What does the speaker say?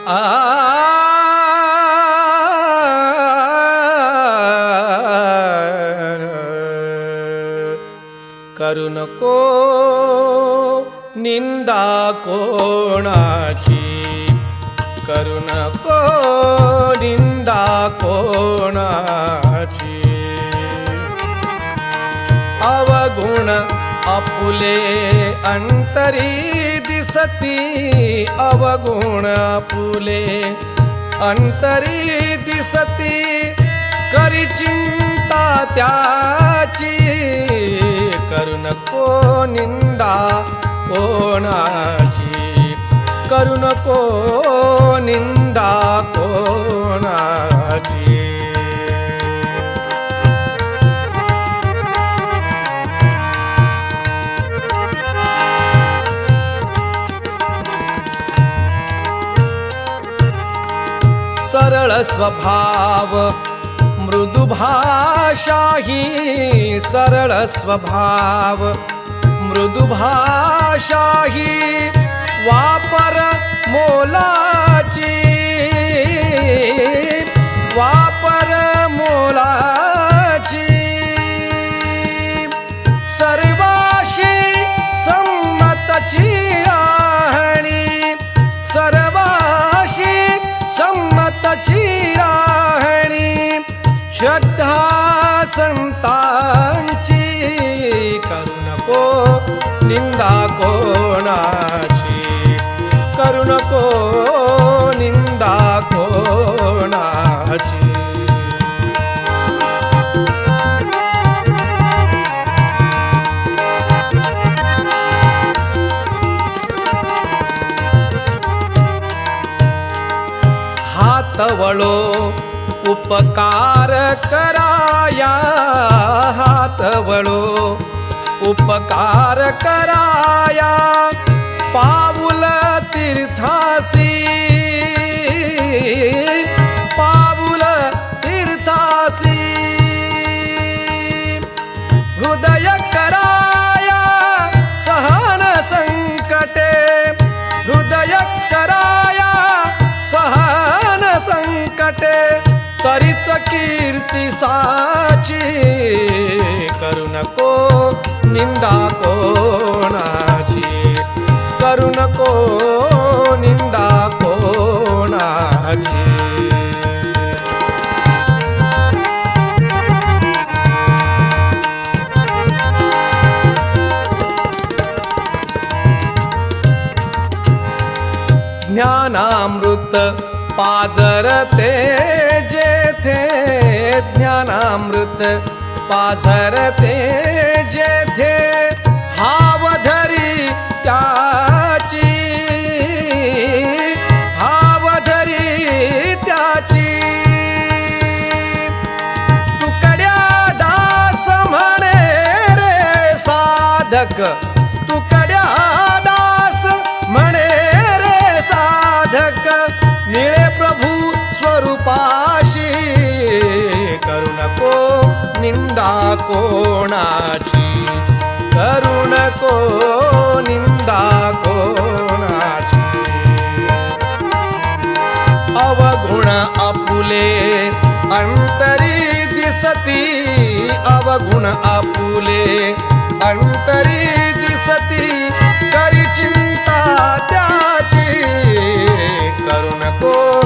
करू नको निंदा कोणाची, करू नको निंदा कोणाची. अवगुण आपुले अंतरी दिसती, अवगुण आपुले अंतरी दिसती. करी चिंता त्याची, करू नको निंदा कोणाची, करू नको निंदा कोणाची. सरळ स्वभाव मृदु भाषाही, सरळ स्वभाव मृदु भाषाही. वापर मोलाची, वापर मोलाची. सर्वाशी संमतची राहणी, सर्वाशी संमतची राहणी. श्रद्धा संतांची, करू नको निंदा कोणाची, करू नको निंदा कोणाची. हातवळो उपकार कराया, हातवळो उपकार कराया. पाऊल तीर्थासी, पाऊल तीर्थासी. हृदय कराया सहन संकटे, हृदय कराया सहन संकटे. करीच कीर्ती साची, करू नको निंदा कोणाची, करू नको निंदा कोणाची. ज्ञानामृत पाझरते जेथे, ज्ञानामृत पाझरते जेथे. हावधरी त्याची, हावधरी त्याची. तुकड्या दास म्हणे रे साधक, तुकड्या दास म्हणे रे साधक. निळे प्रभू स्वरूपाशी, करू नको निंदा कोणाची, करू नको निंदा कोणाची. अवगुण आपुले अंतरी दिसती, अवगुण आपुले अंतरी दिसती. करी चिंता त्याची, करू नको